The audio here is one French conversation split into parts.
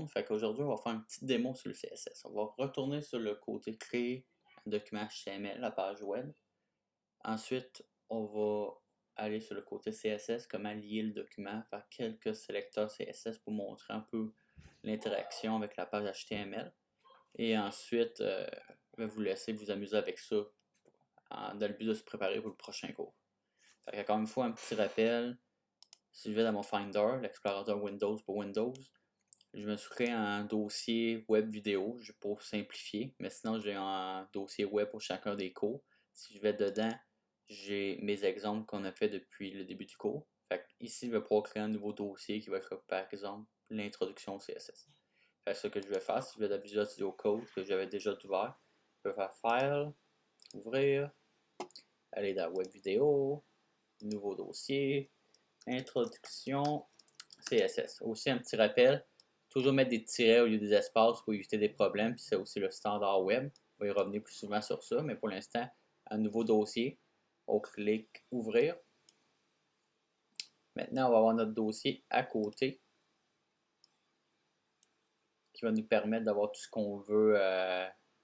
monde. Fait qu'aujourd'hui, on va faire une petite démo sur le CSS. On va retourner sur le côté créer un document HTML, la page web. Ensuite, on va aller sur le côté CSS, comment lier le document, faire quelques sélecteurs CSS pour montrer un peu l'interaction avec la page HTML. Et ensuite, je vais vous laisser vous amuser avec ça dans le but de se préparer pour le prochain cours. Fait qu'encore une fois, un petit rappel. Si je vais dans mon Finder, l'explorateur Windows pour Windows, je me suis créé un dossier web vidéo pour simplifier, mais sinon j'ai un dossier web pour chacun des cours. Si je vais dedans, j'ai mes exemples qu'on a fait depuis le début du cours. Fait ici, je vais pouvoir créer un nouveau dossier qui va être par exemple l'introduction au CSS. Fait ce que je vais faire, si je vais dans Visual Studio Code que j'avais déjà ouvert, je vais faire File, Ouvrir, aller dans Web vidéo, Nouveau dossier, Introduction CSS. Aussi un petit rappel, toujours mettre des tirets au lieu des espaces pour éviter des problèmes, puis c'est aussi le standard web. On va y revenir plus souvent sur ça, mais pour l'instant, un nouveau dossier. On clique Ouvrir. Maintenant, on va avoir notre dossier à côté qui va nous permettre d'avoir tout ce qu'on veut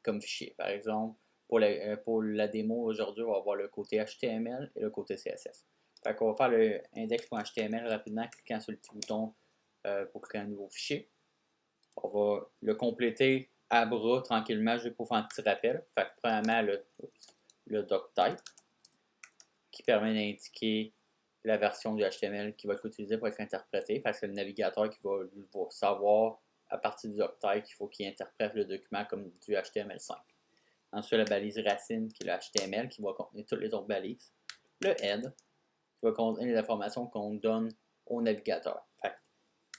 comme fichier. Par exemple, pour la démo aujourd'hui, on va avoir le côté HTML et le côté CSS. Fait qu'on va faire le index.html rapidement en cliquant sur le petit bouton pour créer un nouveau fichier. On va le compléter à bras tranquillement, juste pour faire un petit rappel. Fait que premièrement, le doctype qui permet d'indiquer la version du HTML qui va être utilisée pour être interprétée. Fait que c'est le navigateur qui va savoir à partir du doctype qu'il faut qu'il interprète le document comme du HTML5. Ensuite, la balise racine qui est le HTML qui va contenir toutes les autres balises. Le head qui va contenir les informations qu'on donne au navigateur. Fait que,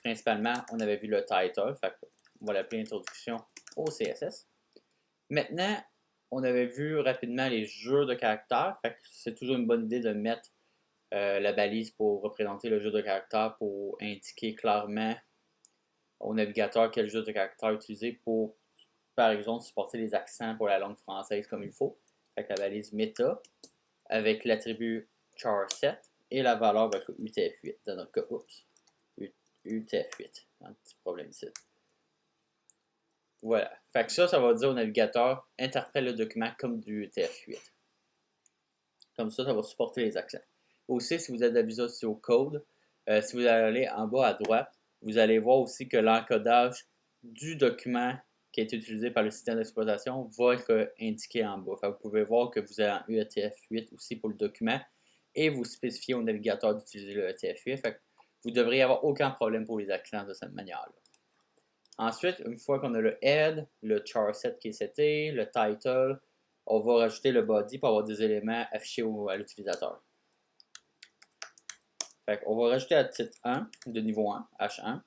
principalement, on avait vu le title. Fait que, on va l'appeler introduction au CSS. Maintenant, on avait vu rapidement les jeux de caractères. C'est toujours une bonne idée de mettre la balise pour représenter le jeu de caractères pour indiquer clairement au navigateur quel jeu de caractères utiliser pour, par exemple, supporter les accents pour la langue française comme il faut. Fait que la balise meta avec l'attribut char7 et la valeur va être UTF-8. Dans notre cas, UTF-8. Un petit problème ici. Voilà. Fait que ça va dire au navigateur, interprète le document comme du UTF-8. Comme ça va supporter les accents. Aussi, si vous êtes à Visual Studio Code, si vous allez en bas à droite, vous allez voir aussi que l'encodage du document qui est utilisé par le système d'exploitation va être indiqué en bas. Fait que vous pouvez voir que vous avez un UTF-8 aussi pour le document et vous spécifiez au navigateur d'utiliser le UTF-8. Fait que vous ne devriez avoir aucun problème pour les accents de cette manière-là. Ensuite, une fois qu'on a le head, le char7 qui est seté, le title, on va rajouter le body pour avoir des éléments affichés à l'utilisateur. Fait qu'on va rajouter le titre 1 de niveau 1, H1,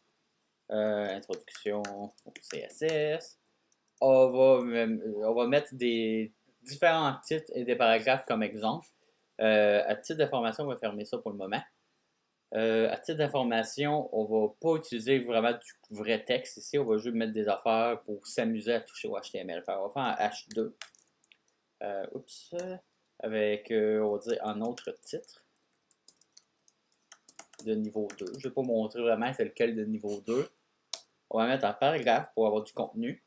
introduction au CSS. On va mettre des différents titres et des paragraphes comme exemple. À titre d'information, on va fermer ça pour le moment. À titre d'information, on ne va pas utiliser vraiment du vrai texte ici. On va juste mettre des affaires pour s'amuser à toucher au HTML. On va faire un H2. Avec, on va dire, un autre titre de niveau 2. Je ne vais pas montrer vraiment c'est lequel de niveau 2. On va mettre un paragraphe pour avoir du contenu.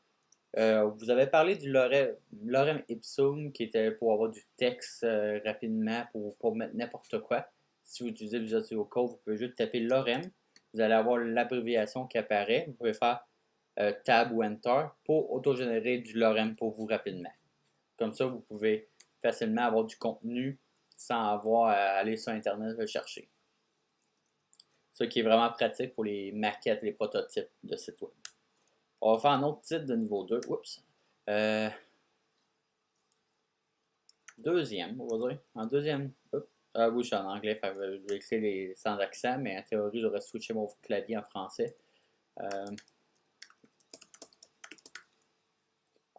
Vous avez parlé du lorem ipsum qui était pour avoir du texte rapidement pour pas mettre n'importe quoi. Si vous utilisez Visual Studio Code, vous pouvez juste taper lorem. Vous allez avoir l'abréviation qui apparaît. Vous pouvez faire Tab ou Enter pour autogénérer du lorem pour vous rapidement. Comme ça, vous pouvez facilement avoir du contenu sans avoir à aller sur Internet le chercher. Ce qui est vraiment pratique pour les maquettes, les prototypes de sites web. On va faire un autre titre de niveau 2. Oups. Deuxième, on va dire. En deuxième. Oui, je suis en anglais. Je vais écrire les sans accent, mais en théorie, j'aurais switché mon clavier en français.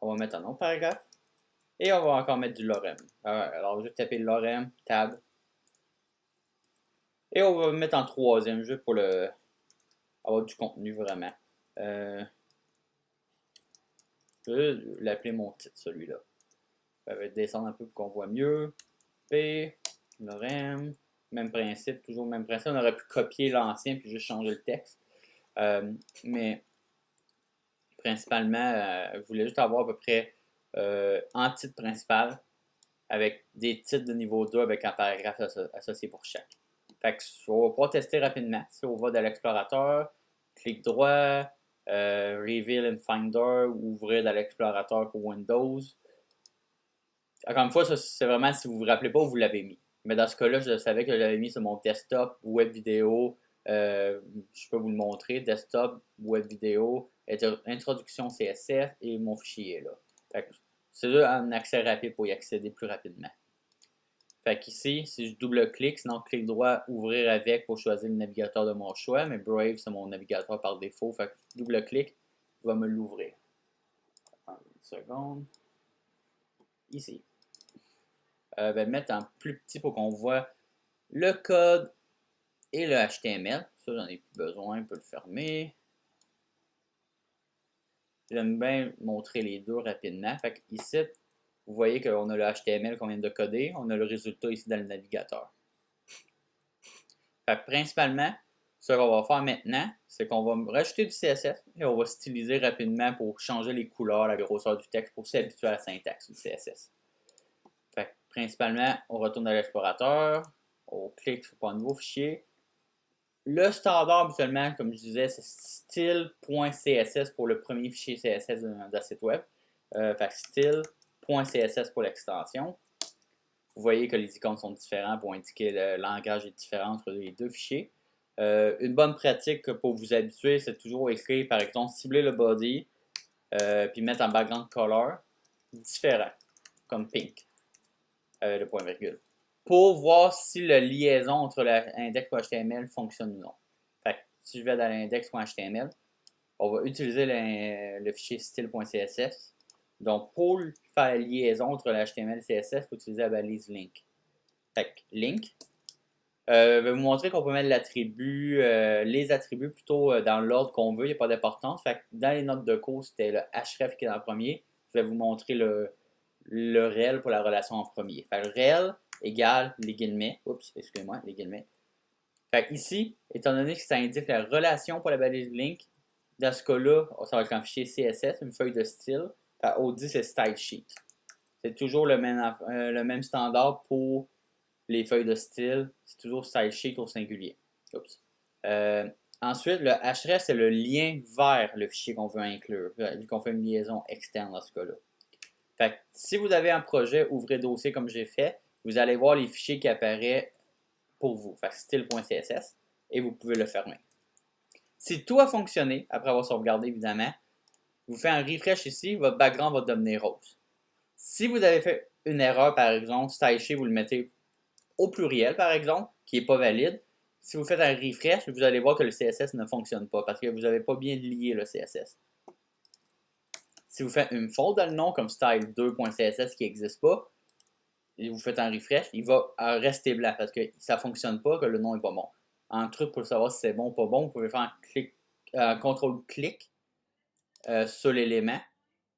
On va mettre un autre paragraphe. Et on va encore mettre du lorem. Alors, je vais taper lorem, tab. Et on va mettre en troisième, juste pour avoir du contenu vraiment. Je vais l'appeler mon titre, celui-là. Ça va descendre un peu pour qu'on voit mieux. P, lorem, même principe, toujours le même principe. On aurait pu copier l'ancien puis juste changer le texte. Mais principalement, je voulais juste avoir à peu près un titre principal avec des titres de niveau 2 avec un paragraphe associé pour chaque. Fait que on va pouvoir tester rapidement. Si on va dans l'explorateur, clic droit, Reveal in Finder, ouvrir dans l'explorateur pour Windows. Encore une fois, ça c'est vraiment si vous ne vous rappelez pas où vous l'avez mis. Mais dans ce cas-là, je savais que je l'avais mis sur mon desktop, web vidéo. Je peux vous le montrer. Desktop, web vidéo, introduction CSS et mon fichier est là. C'est un accès rapide pour y accéder plus rapidement. Fait qu'ici, si je double-clique, sinon clic droit, ouvrir avec pour choisir le navigateur de mon choix, mais Brave, c'est mon navigateur par défaut. Fait que double-clic, il va me l'ouvrir. Une seconde. Ici. Je vais le mettre en plus petit pour qu'on voit le code et le HTML. Ça, j'en ai plus besoin, je peux le fermer. J'aime bien montrer les deux rapidement. Fait qu'ici, vous voyez qu'on a le HTML qu'on vient de coder, on a le résultat ici dans le navigateur. Fait que principalement, ce qu'on va faire maintenant, c'est qu'on va rajouter du CSS et on va styliser rapidement pour changer les couleurs, la grosseur du texte pour s'habituer à la syntaxe du CSS. Fait que principalement, on retourne à l'explorateur, on clique sur un nouveau fichier. Le standard, habituellement, comme je disais, c'est style.css pour le premier fichier CSS d'un site web. Fait que style.css pour l'extension. Vous voyez que les icônes sont différentes pour indiquer le langage est différent entre les deux fichiers. Une bonne pratique pour vous habituer, c'est toujours écrire, par exemple, cibler le body, puis mettre en background color différent, comme pink, le point virgule, pour voir si la liaison entre l'index.html fonctionne ou non. Fait que, si je vais dans l'index.html, on va utiliser le fichier style.css. Donc, pour faire la liaison entre l'HTML et le CSS, il faut utiliser la balise link. Fait que, link. Je vais vous montrer qu'on peut mettre l'attribut, les attributs plutôt dans l'ordre qu'on veut, il n'y a pas d'importance. Fait que dans les notes de cours, c'était le href qui est dans le premier. Je vais vous montrer le rel pour la relation en premier. Fait que rel égale les guillemets. Oups, excusez-moi, les guillemets. Fait que ici, étant donné que ça indique la relation pour la balise link, dans ce cas-là, ça va être un fichier CSS, une feuille de style. Audi, c'est style sheet. C'est toujours le même standard pour les feuilles de style. C'est toujours style sheet au singulier. Oups. Ensuite, le href, c'est le lien vers le fichier qu'on veut inclure, vu qu'on fait une liaison externe dans ce cas-là. Fait que, si vous avez un projet, ouvrez dossier comme j'ai fait, vous allez voir les fichiers qui apparaissent pour vous. Fait que style.css et vous pouvez le fermer. Si tout a fonctionné, après avoir sauvegardé évidemment, vous faites un refresh ici, votre background va devenir rose. Si vous avez fait une erreur, par exemple, style sheet, vous le mettez au pluriel, par exemple, qui n'est pas valide. Si vous faites un refresh, vous allez voir que le CSS ne fonctionne pas parce que vous n'avez pas bien lié le CSS. Si vous faites une faute dans le nom, comme style2.css qui n'existe pas, et vous faites un refresh, il va rester blanc parce que ça ne fonctionne pas, que le nom n'est pas bon. Un truc pour savoir si c'est bon ou pas bon, vous pouvez faire un contrôle-clic sur l'élément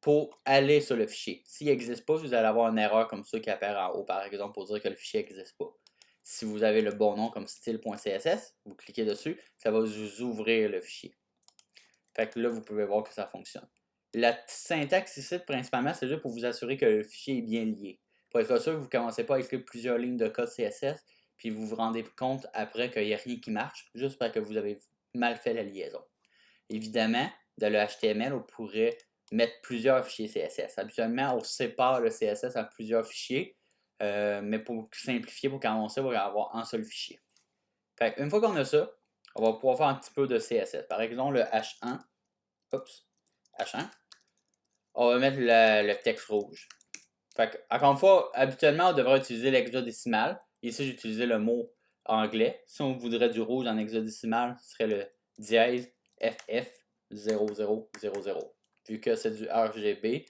pour aller sur le fichier. S'il n'existe pas, vous allez avoir une erreur comme ça qui apparaît en haut, par exemple, pour dire que le fichier n'existe pas. Si vous avez le bon nom comme style.css, vous cliquez dessus, ça va vous ouvrir le fichier. Fait que là, vous pouvez voir que ça fonctionne. La syntaxe ici, principalement, c'est juste pour vous assurer que le fichier est bien lié. Pour être sûr que vous ne commencez pas à écrire plusieurs lignes de code CSS, puis vous vous rendez compte après qu'il n'y a rien qui marche, juste parce que vous avez mal fait la liaison. Évidemment, dans le HTML, on pourrait mettre plusieurs fichiers CSS. Habituellement, on sépare le CSS en plusieurs fichiers, mais pour simplifier, pour commencer, on va avoir un seul fichier. Fait une fois qu'on a ça, on va pouvoir faire un petit peu de CSS. Par exemple, le H1. Oups. H1. On va mettre le texte rouge. Fait encore une fois, habituellement, on devrait utiliser l'hexadécimal. Ici, j'ai utilisé le mot anglais. Si on voudrait du rouge en hexadécimal, ce serait le dièse FF0000. Vu que c'est du RGB,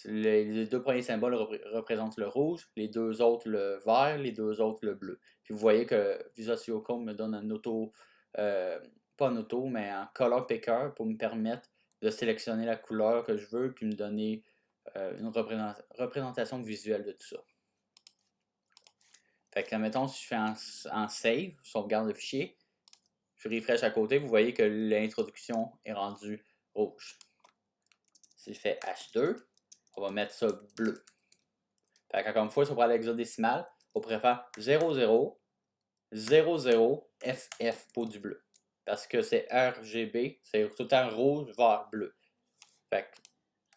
les deux premiers symboles représentent le rouge, les deux autres le vert, les deux autres le bleu. Puis vous voyez que Visual Studio Code me donne un auto, pas un auto, mais un color picker pour me permettre de sélectionner la couleur que je veux, puis me donner une représentation visuelle de tout ça. Fait que, mettons, si je fais en save, sauvegarde le fichier, je refresh à côté, vous voyez que l'introduction est rendue rouge. Si je fais H2, on va mettre ça bleu. Fait qu'encore une fois, si on prend l'hexadécimal, on pourrait faire 0, 0, 0, 0, FF pour du bleu. Parce que c'est RGB, c'est tout le temps rouge, vert, bleu. Fait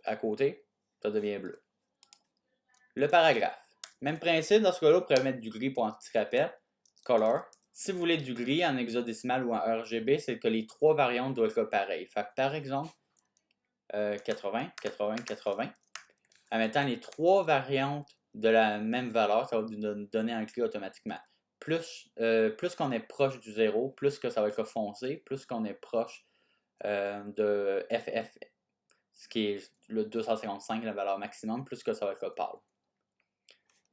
qu'à côté, ça devient bleu. Le paragraphe. Même principe, dans ce cas-là, on pourrait mettre du gris pour un petit rappel. Color. Si vous voulez du gris en hexadécimal ou en RGB, c'est que les trois variantes doivent être pareilles. Fait que par exemple, 80, 80, 80. En mettant les trois variantes de la même valeur, ça va nous donner un gris automatiquement. Plus qu'on est proche du 0, plus que ça va être foncé, plus qu'on est proche de FF, ce qui est le 255, la valeur maximum, plus que ça va être pâle.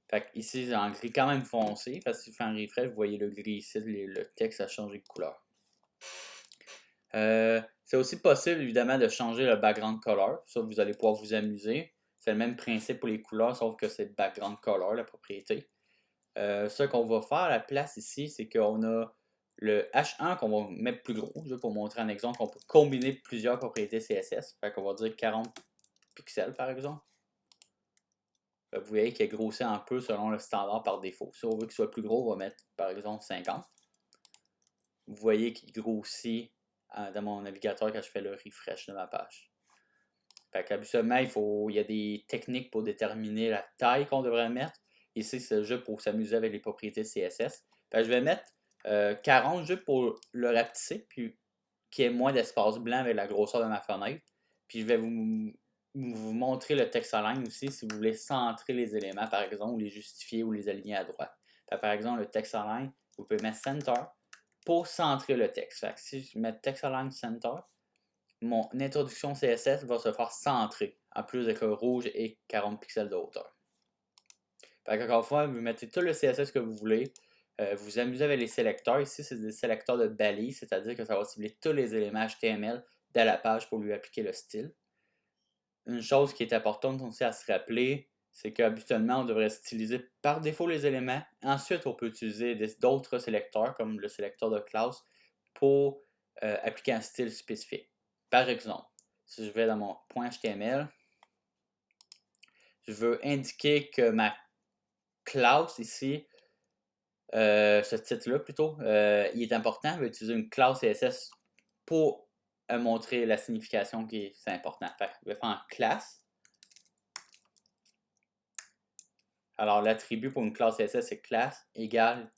Fait que ici, j'ai un gris quand même foncé, parce que si je fais un refresh, vous voyez le gris ici, le texte a changé de couleur. C'est aussi possible, évidemment, de changer le background color. Ça, vous allez pouvoir vous amuser. C'est le même principe pour les couleurs, sauf que c'est background color, la propriété. Ce qu'on va faire à la place ici, c'est qu'on a le H1 qu'on va mettre plus gros, juste pour montrer un exemple, qu'on peut combiner plusieurs propriétés CSS. Fait qu'on va dire 40 pixels, par exemple. Vous voyez qu'il est grossi un peu selon le standard par défaut. Si on veut qu'il soit plus gros, on va mettre par exemple 50. Vous voyez qu'il grossit dans mon navigateur quand je fais le refresh de ma page. Fait qu'habituellement, il y a des techniques pour déterminer la taille qu'on devrait mettre. Ici, c'est juste pour s'amuser avec les propriétés CSS. Fait que je vais mettre 40 juste pour le rapetisser, puis qu'il y ait moins d'espace blanc avec la grosseur de ma fenêtre. Puis je vais vous montrer le text align aussi si vous voulez centrer les éléments, par exemple, ou les justifier ou les aligner à droite. Fait que, par exemple, le text align, vous pouvez mettre center pour centrer le texte. Fait que si je mets text align center, mon introduction CSS va se faire centrer, en plus avec le rouge et 40 pixels de hauteur. Fait qu'encore une fois, vous mettez tout le CSS que vous voulez. Vous amusez avec les sélecteurs. Ici, c'est des sélecteurs de balises, c'est-à-dire que ça va cibler tous les éléments HTML de la page pour lui appliquer le style. Une chose qui est importante aussi à se rappeler, c'est qu'habituellement, on devrait styliser par défaut les éléments. Ensuite, on peut utiliser d'autres sélecteurs, comme le sélecteur de classe, pour appliquer un style spécifique. Par exemple, si je vais dans mon .html, je veux indiquer que ma classe ici, ce titre-là plutôt, il est important. Je vais utiliser une classe CSS pour montrer la signification qui est important. Fait que je vais faire en classe. Alors, l'attribut pour une classe CSS, c'est classe égale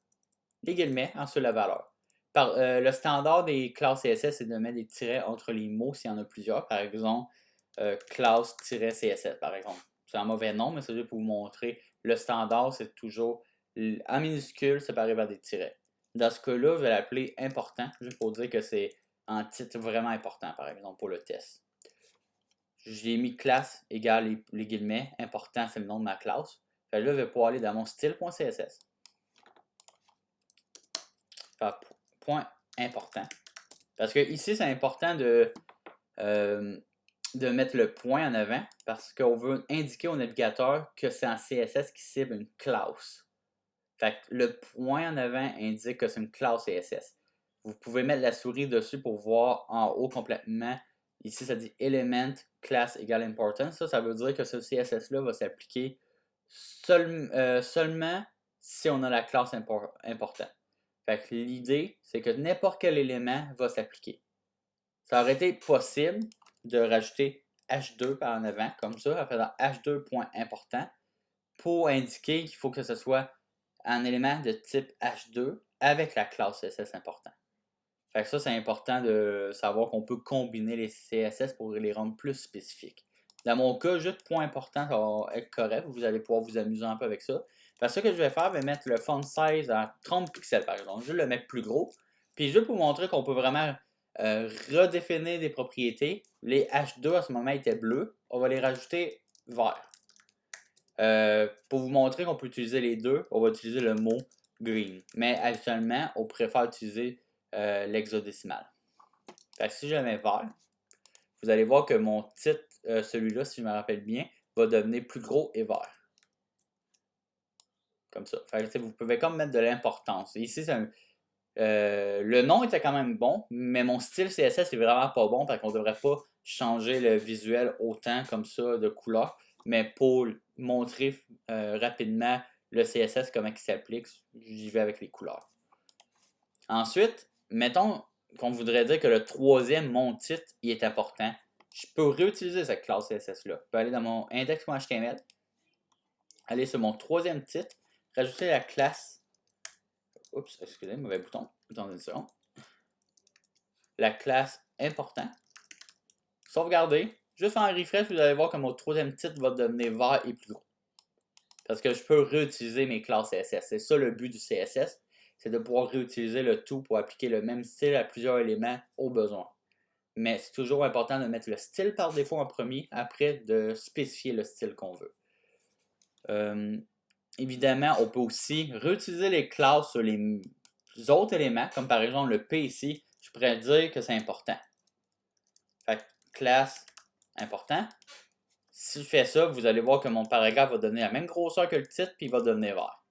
les guillemets, ensuite la valeur. Le standard des classes CSS, c'est de mettre des tirets entre les mots s'il y en a plusieurs. Par exemple, classe-CSS, par exemple. C'est un mauvais nom, mais c'est juste pour vous montrer. Le standard, c'est toujours en minuscule séparé par des tirets. Dans ce cas-là, je vais l'appeler important, juste pour dire que c'est un titre vraiment important, par exemple, pour le test. J'ai mis classe égale les guillemets. Important, c'est le nom de ma classe. Fait là, je vais pouvoir aller dans mon style.css. Point important. Parce que ici, c'est important de mettre le point en avant parce qu'on veut indiquer au navigateur que c'est un CSS qui cible une classe. Fait que le point en avant indique que c'est une classe CSS. Vous pouvez mettre la souris dessus pour voir en haut complètement. Ici, ça dit element class égale important. Ça veut dire que ce CSS-là va s'appliquer seulement si on a la classe important. Fait que l'idée, c'est que n'importe quel élément va s'appliquer. Ça aurait été possible de rajouter H2 par en avant, comme ça, en faisant H2.important, pour indiquer qu'il faut que ce soit un élément de type H2 avec la classe CSS important. Fait que ça, c'est important de savoir qu'on peut combiner les CSS pour les rendre plus spécifiques. Dans mon cas, juste point important, ça va être correct. Vous allez pouvoir vous amuser un peu avec ça. Parce que ce que je vais faire, je vais mettre le font size à 30 pixels par exemple. Je vais le mettre plus gros. Puis juste pour vous montrer qu'on peut vraiment redéfinir des propriétés. Les H2 à ce moment étaient bleus. On va les rajouter verts. Pour vous montrer qu'on peut utiliser les deux, on va utiliser le mot green. Mais actuellement, on préfère utiliser l'hexadécimal. Fait que si je le mets vert, vous allez voir que mon titre, celui-là, si je me rappelle bien, va devenir plus gros et vert. Comme ça. Fait que, vous pouvez comme mettre de l'importance. Ici, le nom était quand même bon, mais mon style CSS est vraiment pas bon, parce qu'on ne devrait pas changer le visuel autant comme ça de couleur, mais pour montrer rapidement le CSS, comment il s'applique, j'y vais avec les couleurs. Ensuite, mettons qu'on voudrait dire que le troisième, mon titre, il est important. Je peux réutiliser cette classe CSS-là. Je peux aller dans mon index.html, aller sur mon troisième titre, rajouter la classe. Oups, excusez, mauvais bouton. Attendez une seconde. La classe important. Sauvegarder. Juste en refresh, vous allez voir que mon troisième titre va devenir vert et plus gros. Parce que je peux réutiliser mes classes CSS. C'est ça le but du CSS. C'est de pouvoir réutiliser le tout pour appliquer le même style à plusieurs éléments au besoin. Mais c'est toujours important de mettre le style par défaut en premier, après de spécifier le style qu'on veut. Évidemment, on peut aussi réutiliser les classes sur les autres éléments, comme par exemple le P ici. Je pourrais dire que c'est important. Fait que classe important. Si je fais ça, vous allez voir que mon paragraphe va donner la même grosseur que le titre, puis il va devenir vert.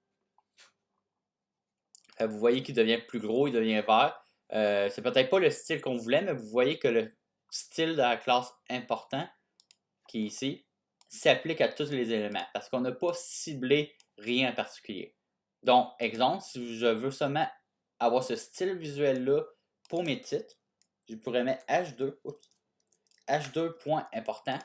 Fait que vous voyez qu'il devient plus gros, il devient vert. C'est peut-être pas le style qu'on voulait, mais vous voyez que le style de la classe important, qui est ici, s'applique à tous les éléments, parce qu'on n'a pas ciblé rien en particulier. Donc, exemple, si je veux seulement avoir ce style visuel-là pour mes titres, je pourrais mettre H2, H2.important.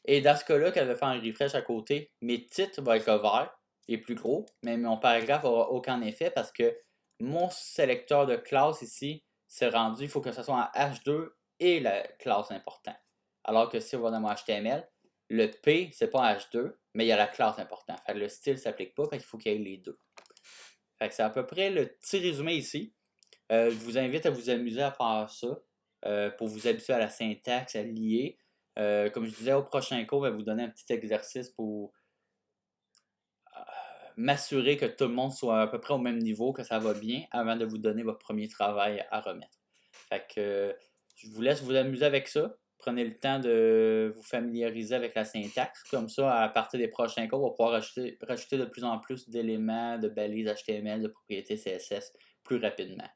Et dans ce cas-là, quand je vais faire un refresh à côté, mes titres vont être verts et plus gros, mais mon paragraphe n'aura aucun effet parce que mon sélecteur de classe ici, c'est rendu, il faut que ce soit en H2 et la classe important. Alors que si on va dans mon HTML, le P, c'est pas en H2, mais il y a la classe important. Fait que le style ne s'applique pas, fait qu'il faut qu'il y ait les deux. Fait que c'est à peu près le petit résumé ici. Je vous invite à vous amuser à faire ça pour vous habituer à la syntaxe, à lier. Comme je disais, au prochain cours, je vais vous donner un petit exercice pour m'assurer que tout le monde soit à peu près au même niveau, que ça va bien, avant de vous donner votre premier travail à remettre. Fait que je vous laisse vous amuser avec ça. Prenez le temps de vous familiariser avec la syntaxe. Comme ça, à partir des prochains cours, on va pouvoir rajouter de plus en plus d'éléments, de balises HTML, de propriétés CSS plus rapidement.